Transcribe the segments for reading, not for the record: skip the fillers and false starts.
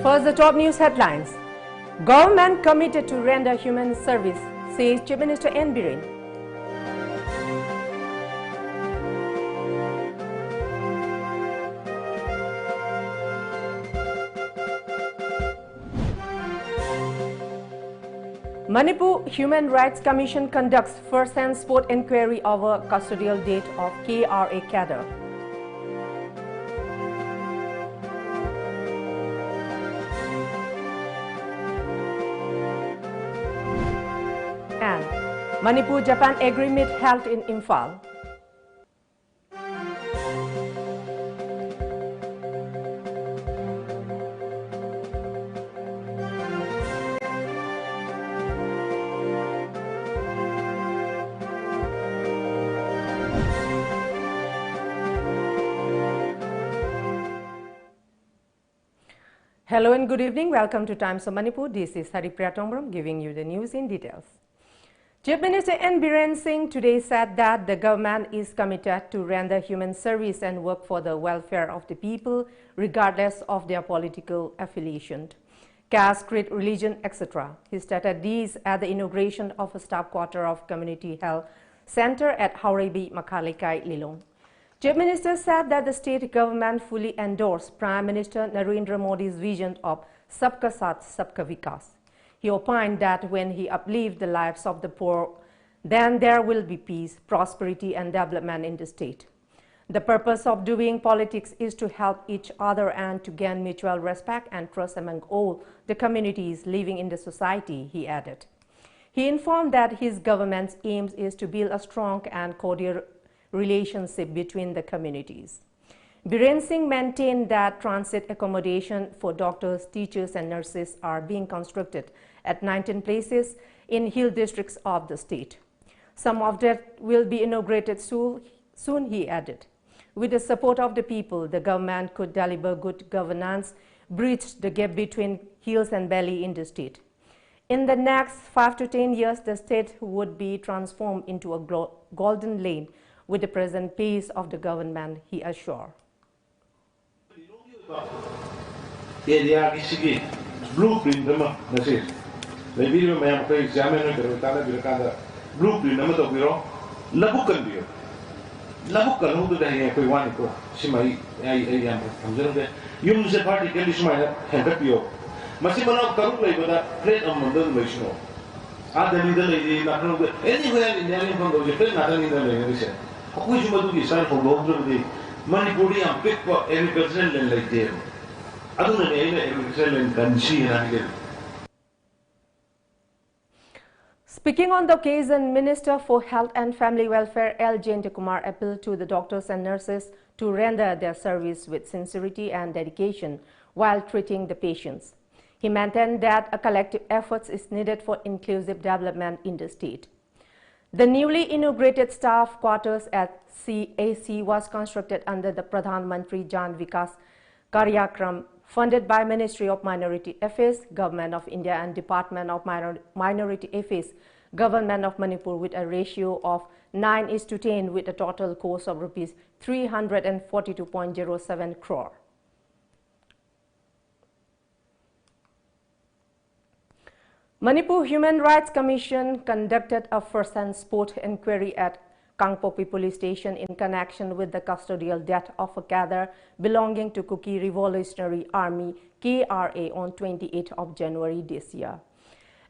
First, the top news headlines. Government committed to render human service, says Chief Minister N. Biren. Manipur Human Rights Commission conducts first-hand sport inquiry over custodial death of KRA cadre. And Manipur-Japan agreement held in Imphal. Hello and good evening. Welcome to Times of Manipur. This is HARIPRIYA giving you the news in details. Chief Minister N. Biren Singh today said that the government is committed to render human service and work for the welfare of the people regardless of their political affiliation, caste, creed, religion, etc. He stated these at the inauguration of a staff quarter of Community Health Center at HARIPRIYA, Makhalikai, Lilong. Chief Minister said that the state government fully endorsed Prime Minister Narendra Modi's vision of Sabka Saath, Sabka Vikas. He opined that when he uplifts the lives of the poor, then there will be peace, prosperity and development in the state. The purpose of doing politics is to help each other and to gain mutual respect and trust among all the communities living in the society, he added. He informed that his government's aim is to build a strong and cordial relationship between the communities. Biren Singh maintained that transit accommodation for doctors, teachers and nurses are being constructed at 19 places in hill districts of the state. Some of that will be inaugurated soon, he added. With the support of the people, the government could deliver good governance, bridge the gap between hills and valley in the state. In the next 5 to 10 years, the state would be transformed into a golden lane with the present pace of the government, he assured. Blueprint maybe may have examined the blueprint number of Biro, Labukan Bio. Labukan, who the day one go, Shimai, I am observed. Use a party can be smile, Handapio. Massimano Karuplay with a plate of Mondon Vishno. Other little lady, not anywhere in the island of the plane, not in the lady. Which would be signed for both of the Manipuri and pick for every president like them. I don't know every president can see and again. Speaking on the occasion, Minister for Health and Family Welfare L. Kumar appealed to the doctors and nurses to render their service with sincerity and dedication while treating the patients. He maintained that a collective effort is needed for inclusive development in the state. The newly inaugurated staff quarters at CAC was constructed under the Pradhan Mantri Jan Vikas Karyakram, funded by Ministry of Minority Affairs, Government of India and Department of Minority Affairs, Government of Manipur, with a ratio of 9:10 with a total cost of rupees 342.07 crore. Manipur Human Rights Commission conducted a first-hand sport inquiry at Kangpokpi Police Station in connection with the custodial death of a cadre belonging to Kuki Revolutionary Army KRA on 28th of January this year.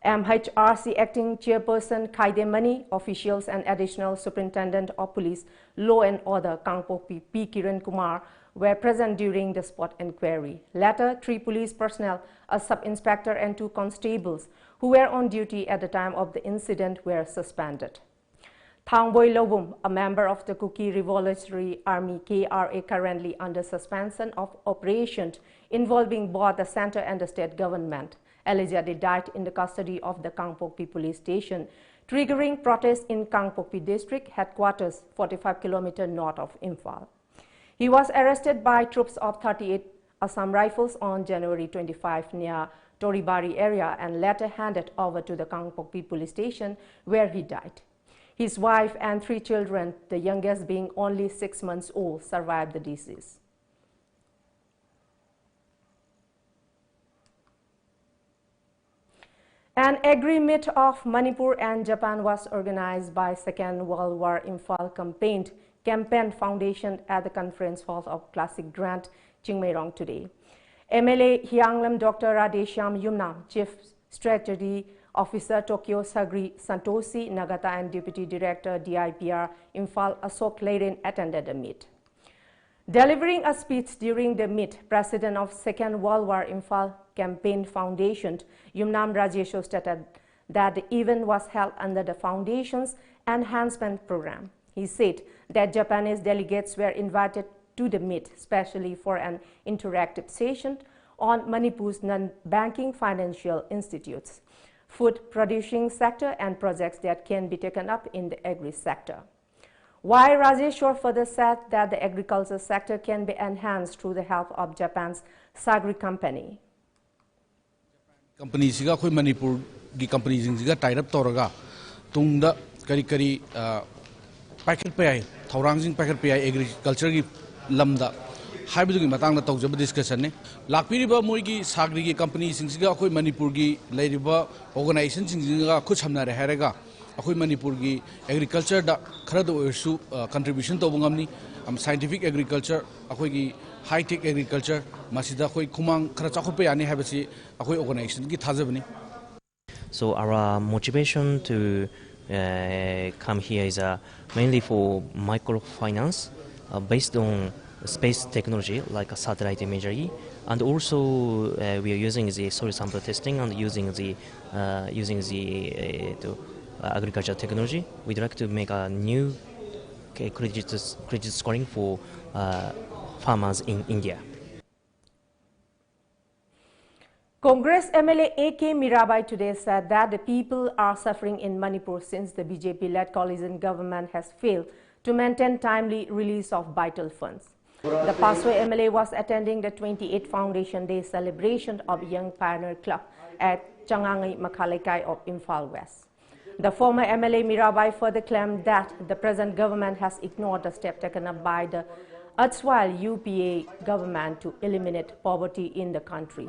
MHRC Acting Chairperson Khaide Mani, officials and Additional Superintendent of Police, Law and Order Kangpokpi P. Kiran Kumar were present during the spot inquiry. Later, 3 police personnel, a sub-inspector and 2 constables who were on duty at the time of the incident were suspended. Thangboy Lobum, a member of the Kuki Revolutionary Army KRA currently under suspension of operations involving both the center and the state government, allegedly died in the custody of the Kangpokpi police station, triggering protests in Kangpokpi district headquarters 45 km north of Imphal. He was arrested by troops of 38 Assam Rifles on January 25 near Toribari area and later handed over to the Kangpokpi police station where he died. His wife and 3 children, the youngest being only 6 months old, survived the disease. An agreement of Manipur and Japan was organized by Second World War Imphal Campaign Foundation at the Conference Hall of Classic Grant, Chingmairong today. MLA Hyanglam Dr. Radheshyam Yumnam, Chief Strategy Officer Tokyo Sagri Santosi Nagata and Deputy Director DIPR Imphal Asok Leiren attended the meet. Delivering a speech during the meet, President of Second World War Imphal Campaign Foundation, Yumnam Rajesho stated that the event was held under the Foundation's enhancement program. He said that Japanese delegates were invited to the meet, especially for an interactive session on Manipur's non-banking financial institutes, food producing sector and projects that can be taken up in the agri sector. While Rajeshwar further said that the agriculture sector can be enhanced through the help of Japan's Sagri company. Companies siga koi Manipur gi companies siga tied up toraga tungda kari packet pay thorang jing packet pay agriculture gi lamda haibu gi matang na tawjab discussion ne lakpiriba moi gi Sagri gi companies siga koi Manipur gi leiriba organization siga khu chamna re harega akoi Manipur gi agriculture da khara do isu contribution to bangamni scientific agriculture akoi gi high tech agriculture masida koi khumang khara chakhope yani habasi akoi organization gi thajabni. So our motivation to come here is mainly for microfinance based on space technology like a satellite imagery, and also we are using the soil sample testing and using the agriculture technology. We'd like to make a new credit scoring for farmers in India. Congress MLA A.K. Mirabai today said that the people are suffering in Manipur since the BJP-led coalition government has failed to maintain timely release of vital funds. The Pasway MLA was attending the 28th Foundation Day celebration of Young Pioneer Club at Changangai Makhalekai of Imphal West. The former MLA Mirabai further claimed that the present government has ignored the step taken up by the erstwhile UPA government to eliminate poverty in the country.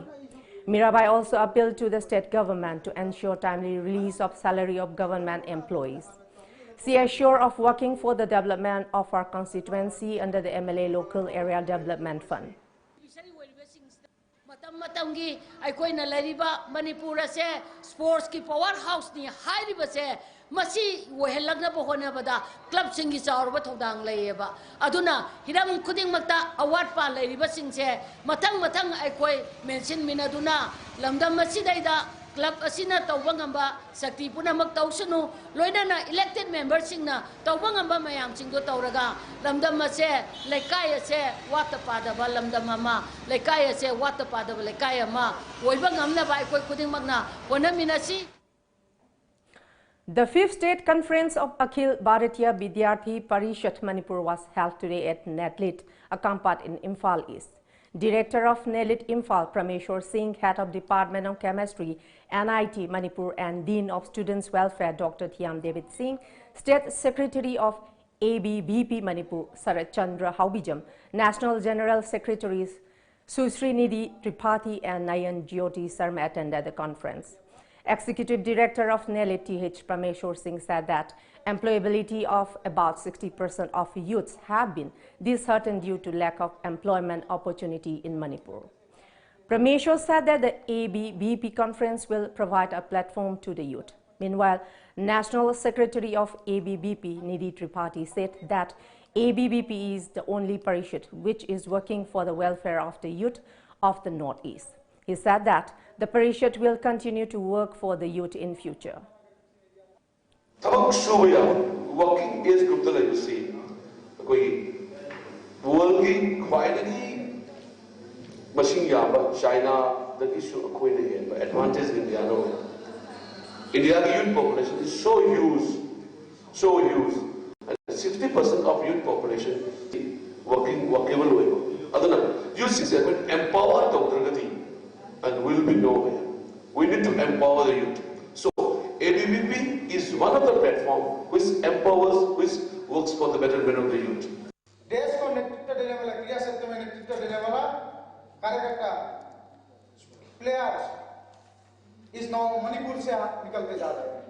Mirabai also appealed to the state government to ensure timely release of salary of government employees. She is sure of working for the development of our constituency under the MLA Local Area Development Fund. Matamgi aikoina lariba Manipur se sports ki powerhouse ni hairiba se masi wohelagna bohona bada club singi chaurba thodang leiba aduna hiram khuding makta award pa lariba singse matang aikoi mention minaduna lamdam masi daida club asina tawbangamba sakti punamak tawsunu loinana elected members singna tawbangamba mayam singdo tawraga lamdam mase lekai ase wata padaba lamdam ama lekai ase wata padaba lekai ama oibangamna bai koi kuding magna wanaminasi. The 5th State Conference of Akhil Bharatiya Vidyarthi Parishad Manipur was held today at Netlit, a campus in Imphal East. Director of Netlit Imphal, Prameshwar Singh, Head of Department of Chemistry, NIT Manipur, and Dean of Students' Welfare, Dr. Thiam David Singh, State Secretary of ABVP Manipur, Sarat Chandra Haubijam, National General Secretaries Susri Nidhi Tripathi and Nayan Jyoti Sarma attended the conference. Executive Director of Netlit Th. Prameshwar Singh said that employability of about 60% of youths have been disheartened due to lack of employment opportunity in Manipur. Prameshwar said that the ABVP conference will provide a platform to the youth. Meanwhile, National Secretary of ABVP Nidhi Tripathi said that ABVP is the only parishad which is working for the welfare of the youth of the Northeast. He said that the parishad will continue to work for the youth in future. Working age group the legacy, working quietly, machine yaba China the issue of advantage in India. India's youth population is so huge, and 60% of youth population workable way. Other youth is empower the and will be nowhere. We need to empower the youth. So ABVP is one of the platforms which empowers, which works for the betterment of the youth. देश को नेतृत्व देने वाला क्रिया क्षेत्र में नेतृत्व देने वाला कार्यकर्ता प्लेयर्स इस नौ मणिपुर से निकलते जा रहे हैं।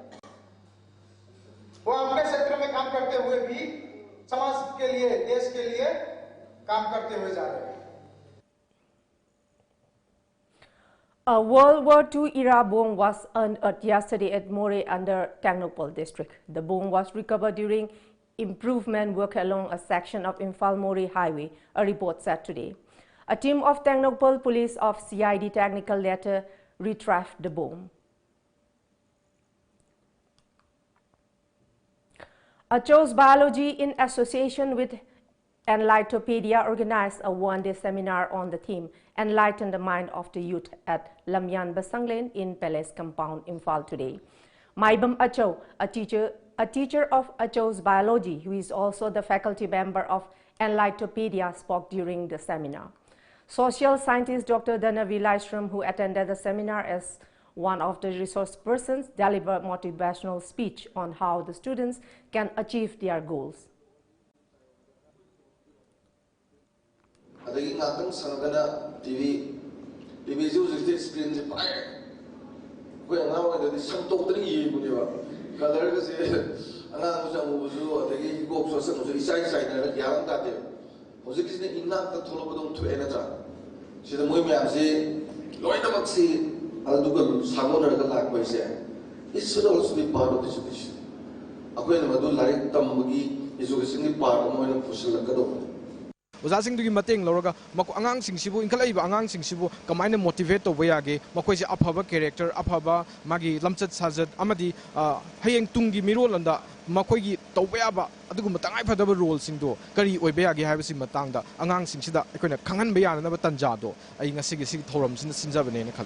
वो अपने क्षेत्र में काम करते हुए भी समाज के लिए, देश के लिए काम करते हुए जा रहे हैं। A World War II era bomb was unearthed yesterday at More under Technopole district. The bomb was recovered during improvement work along a section of Imphal-More highway, a report said today. A team of Technopole police of CID technical later retrieved the bomb. Achos Biology, in association with Enlightoppedia, organized a one-day seminar on the theme Enlighten the Mind of the Youth at lamjingbatomtv in Palace Compound, Imphal today. Maibam Acho, a teacher of Achos Biology, who is also the faculty member of Enlightoppedia, spoke during the seminar. Social scientist Dr. Dhanavi Laishram, who attended the seminar as one of the resource persons, delivered motivational speech on how the students can achieve their goals. TV screen it should also be part of the education. Ozasing dugi mateng loroga mako angang singsibu inkalaiba angang singsibu kamaina motivate to bayage makoise aphaba character aphaba magi lamchat sajat amadi hayeng tungi mirolanda makoigi tawbayaba aduguma tangai phadaba role singdo kari oibayage haibasi matangda angang singsida akoina khangan bayana na tanjado ai ngasigi sig thoram sin sinjabane na khal.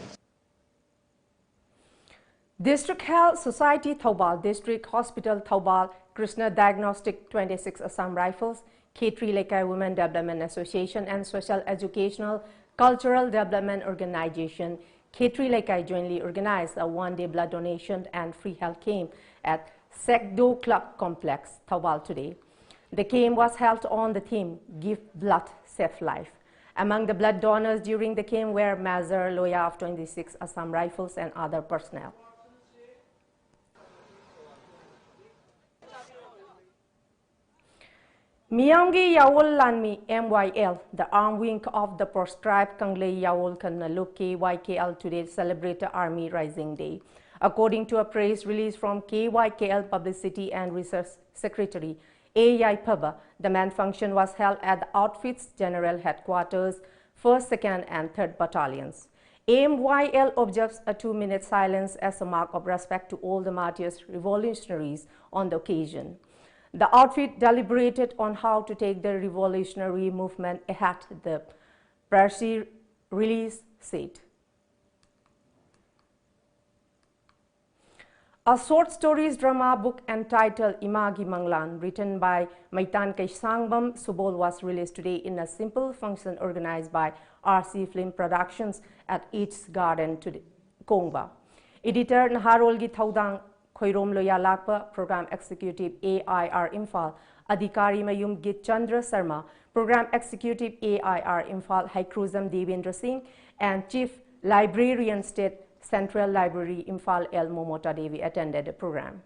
District Health Society Thoubal, District Hospital Thoubal, Krishna Diagnostic 26 Assam Rifles, Khetri Lekai Women Development Association and Social Educational Cultural Development Organization, Khetri Lekai jointly organized a one-day blood donation and free health camp at Sekdo Club Complex, Thoubal today. The camp was held on the theme, Give Blood, Save Life. Among the blood donors during the camp were Mazar Loya of 26 Assam Rifles and other personnel. Miyamgi Yawol Lanmi MYL, the arm wing of the proscribed Kanglei Yawol Kanaluk KYKL today celebrated Army Rising Day. According to a press release from KYKL Publicity and Research Secretary A.I. Paba, the main function was held at the Outfit's General Headquarters, 1st, 2nd and 3rd Battalions. MYL observes a 2-minute silence as a mark of respect to all the martyrs revolutionaries on the occasion. The outfit deliberated on how to take the revolutionary movement ahead, the press release said. A short stories drama book entitled Imagi Manglan, written by Maitan Kaishangbam Subol, was released today in a simple function organized by RC Film Productions at Eats Garden to Kongba. Editor Naharolgi Thaudang Khoirom Loya Lakpa, Program Executive AIR Imphal, Adhikari Mayum Git Chandra Sarma, Program Executive AIR Imphal Haikruzam Devendra Singh, and Chief Librarian State Central Library Imphal L. Momota Devi attended the program.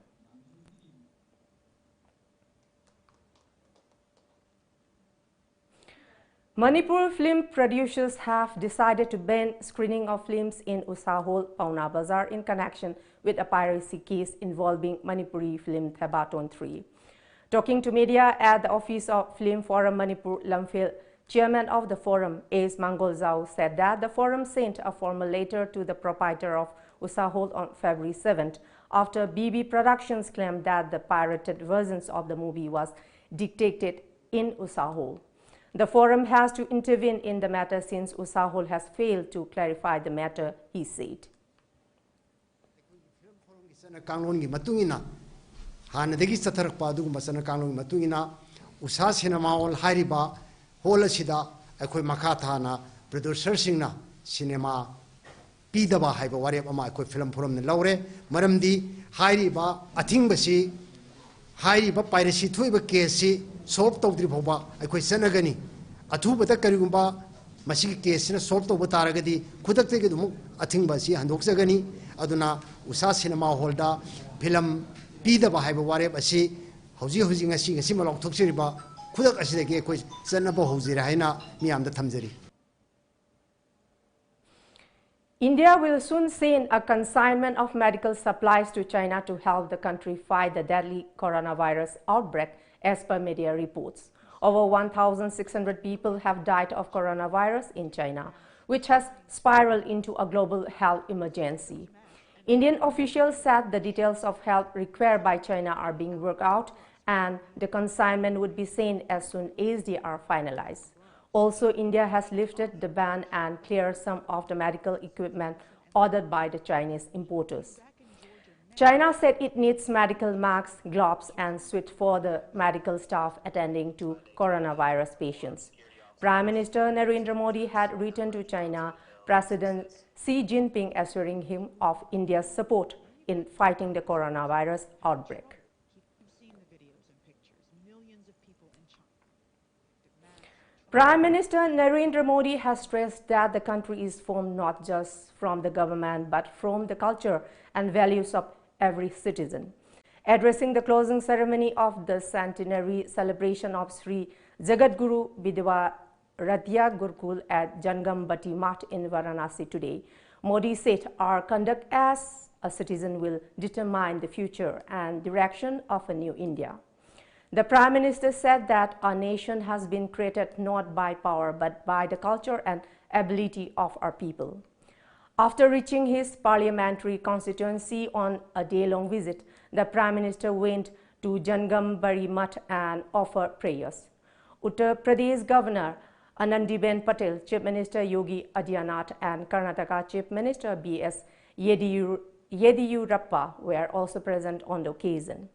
Manipur film producers have decided to ban screening of films in Usahol, Pauna Bazar in connection with a piracy case involving Manipuri film Thebaton 3. Talking to media at the office of Film Forum Manipur, Lamphil, chairman of the forum, A.S. Mangolzau, said that the forum sent a formal letter to the proprietor of Usahol on February 7th after BB Productions claimed that the pirated versions of the movie was dictated in Usahol. The forum has to intervene in the matter since Usahol has failed to clarify the matter, he said. Cinema Pidaba haiba warep ama ko film forum ne laure maramdi hairiba atingbasi hairiba piracy thoiba case solve tawdri bhoba aikoi sanagani athubata karigumba masigi case na solve tawba taragadi khudak te gedum atingbasi handokjagani aduna usa cinema hall da film pidaba haiba warep asi hauji hauji ngasi malok thokchiriba khudak asidagi koi chanaba haujira haina miyamda thamjari. India will soon send a consignment of medical supplies to China to help the country fight the deadly coronavirus outbreak, as per media reports. Over 1,600 people have died of coronavirus in China, which has spiraled into a global health emergency. Indian officials said the details of help required by China are being worked out, and the consignment would be sent as soon as they are finalized. Also, India has lifted the ban and cleared some of the medical equipment ordered by the Chinese importers. China said it needs medical masks, gloves, and suits for the medical staff attending to coronavirus patients. Prime Minister Narendra Modi had written to China President Xi Jinping assuring him of India's support in fighting the coronavirus outbreak. Prime Minister Narendra Modi has stressed that the country is formed not just from the government but from the culture and values of every citizen. Addressing the closing ceremony of the centenary celebration of Sri Jagadguru Vidyaratya Gurukul at Jangam Bati Math in Varanasi today, Modi said, "Our conduct as a citizen will determine the future and direction of a new India." The Prime Minister said that our nation has been created not by power but by the culture and ability of our people. After reaching his parliamentary constituency on a day-long visit, the Prime Minister went to Jangam Bari Math and offered prayers. Uttar Pradesh Governor Anandiben Patel, Chief Minister Yogi Adityanath and Karnataka Chief Minister B.S. Yediyurappa were also present on the occasion.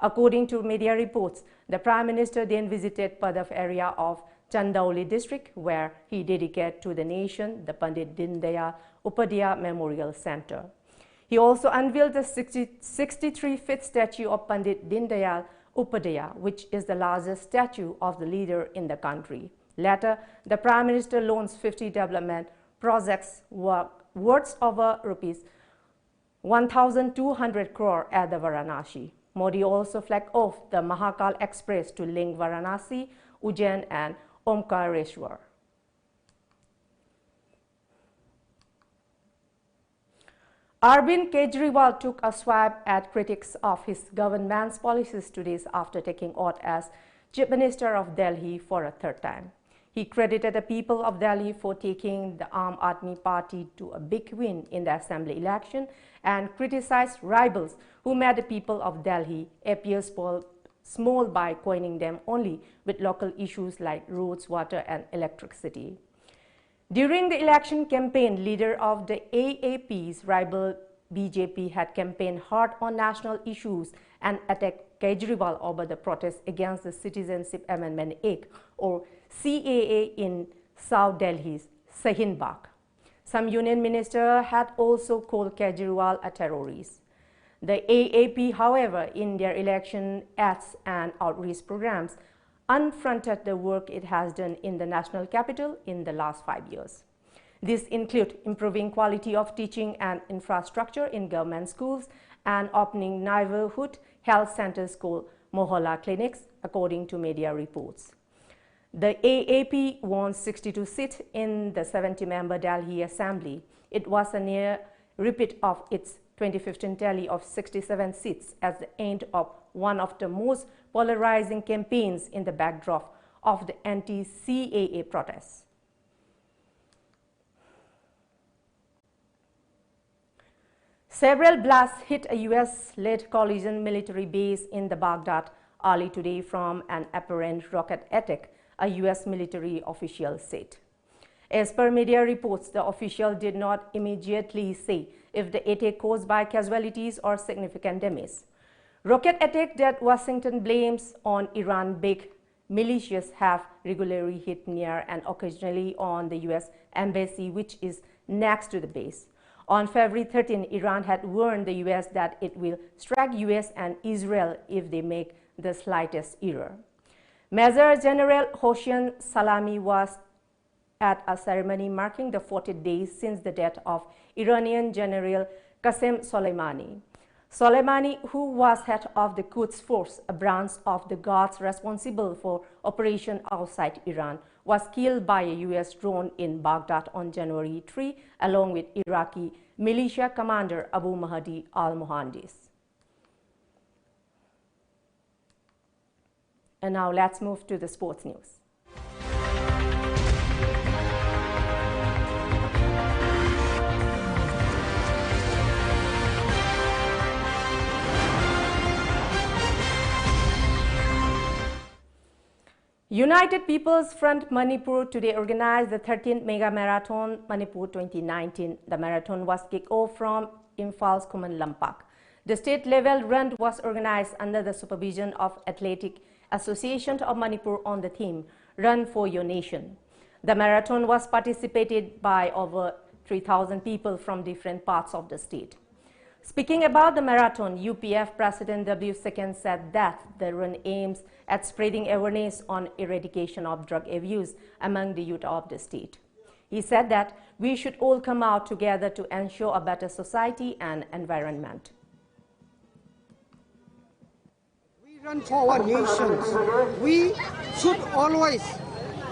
According to media reports, the Prime Minister then visited Padaf area of Chandauli district, where he dedicated to the nation the Pandit Dindayal Upadhyaya Memorial Center. He also unveiled the 63-feet statue of Pandit Dindayal Upadhyaya, which is the largest statue of the leader in the country. Later, the Prime Minister launched 50 development projects worth over rupees 1,200 crore at the Varanasi. Modi also flagged off the Mahakal Express to link Varanasi, Ujjain and Omkareshwar. Arvind Kejriwal took a swipe at critics of his government's policies today after taking oath as Chief Minister of Delhi for a third time. He credited the people of Delhi for taking the Aam Aadmi Party to a big win in the assembly election and criticized rivals who made the people of Delhi appear small by coining them only with local issues like roads, water and electricity. During the election campaign, leader of the AAP's rival BJP had campaigned hard on national issues and attacked Kejriwal over the protest against the Citizenship Amendment Act or CAA in South Delhi's Shahin Bagh. Some union ministers had also called Kejriwal a terrorist. The AAP, however, in their election ads and outreach programs, unfronted the work it has done in the national capital in the last 5 years. These include improving quality of teaching and infrastructure in government schools and opening neighborhood health centers called Mohalla clinics, according to media reports. The AAP won 62 seats in the 70-member Delhi Assembly. It was a near repeat of its 2015 tally of 67 seats at the end of one of the most polarizing campaigns in the backdrop of the anti-CAA protests. Several blasts hit a US-led coalition military base in the Baghdad early today from an apparent rocket attack, a US military official said. As per media reports, the official did not immediately say if the attack caused by casualties or significant damage. Rocket attack that Washington blames on Iran-backed militias have regularly hit near and occasionally on the US embassy, which is next to the base. On February 13, Iran had warned the US that it will strike US and Israel if they make the slightest error. Major General Hossein Salami was at a ceremony marking the 40 days since the death of Iranian General Qasem Soleimani. Soleimani, who was head of the Quds Force, a branch of the guards responsible for operation outside Iran, was killed by a U.S. drone in Baghdad on January 3, along with Iraqi militia commander Abu Mahdi al-Muhandis. And now let's move to the sports news. United People's Front Manipur today organized the 13th Mega Marathon Manipur 2019. The marathon was kicked off from Imphal Kuman Lampak. The state-level run was organized under the supervision of Athletic Association of Manipur on the theme, Run for Your Nation. The marathon was participated by over 3,000 people from different parts of the state. Speaking about the marathon, UPF President W. Second said that the run aims at spreading awareness on eradication of drug abuse among the youth of the state. He said that we should all come out together to ensure a better society and environment. We run for our nations. We should always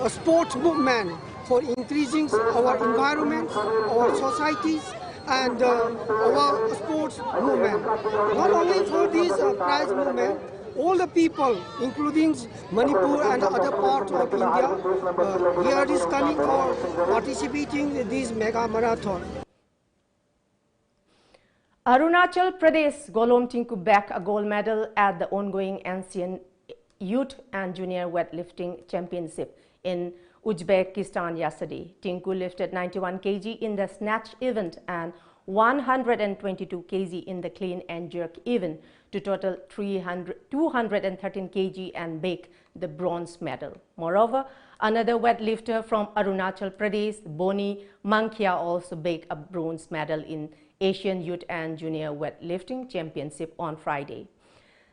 a sports movement for increasing our environment, our societies, and our sports movement. Not only for this prize movement, all the people, including Manipur and other parts of India, here is coming for participating in this mega marathon. Arunachal Pradesh Golom Tinku back a gold medal at the ongoing Ancient Youth and Junior Weightlifting Championship in Uzbekistan yesterday. Tinku lifted 91 kg in the snatch event and 122 kg in the clean and jerk event to total 213 kg and bagged the bronze medal. Moreover, another weightlifter from Arunachal Pradesh, Boni Mankia, also bagged a bronze medal in Asian Youth and Junior Weightlifting Championship on Friday.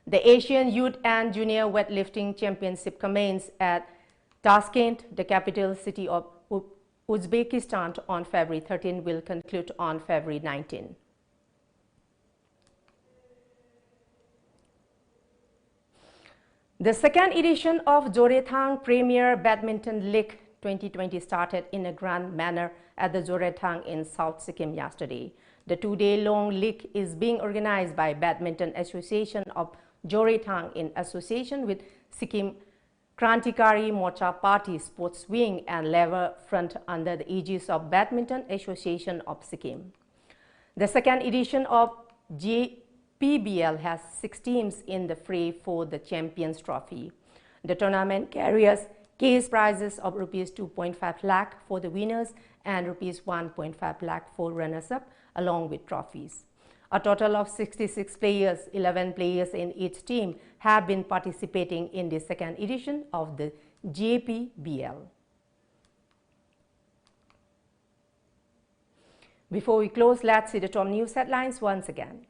The Asian Youth and Junior Weightlifting Championship commenced at Tashkent, the capital city of Uzbekistan, on February 13, will conclude on February 19. The second edition of Jorethang Premier Badminton League 2020 started in a grand manner at the Jorethang in South Sikkim yesterday. The two-day-long league is being organized by Badminton Association of Jorethang in association with Sikkim Krantikari Morcha Party Sports Wing and Lever Front under the aegis of Badminton Association of Sikkim. The second edition of JPBL has 6 teams in the fray for the Champions Trophy. The tournament carries cash prizes of Rs 2.5 lakh for the winners and Rs 1.5 lakh for runners-up, along with trophies. A total of 66 players, 11 players in each team, have been participating in the second edition of the JPBL. Before we close, let's see the top news headlines once again.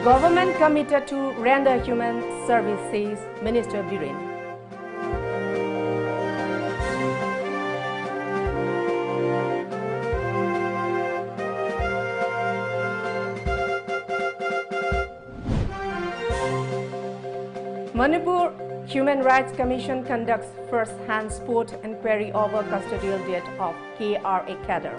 Government committed to render human service, says Minister Biren. Manipur Human Rights Commission conducts first-hand sport inquiry over custodial death of KRA cadre.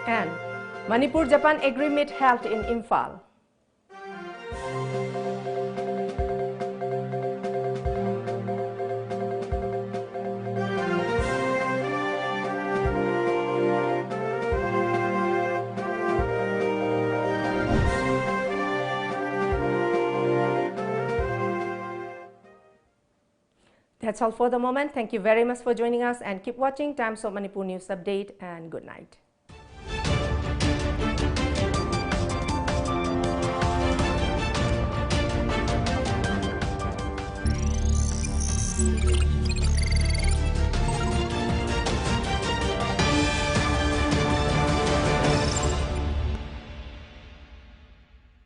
And Manipur-Japan agreement held in Imphal. That's all for the moment. Thank you very much for joining us and keep watching Times of Manipur News Update, and good night.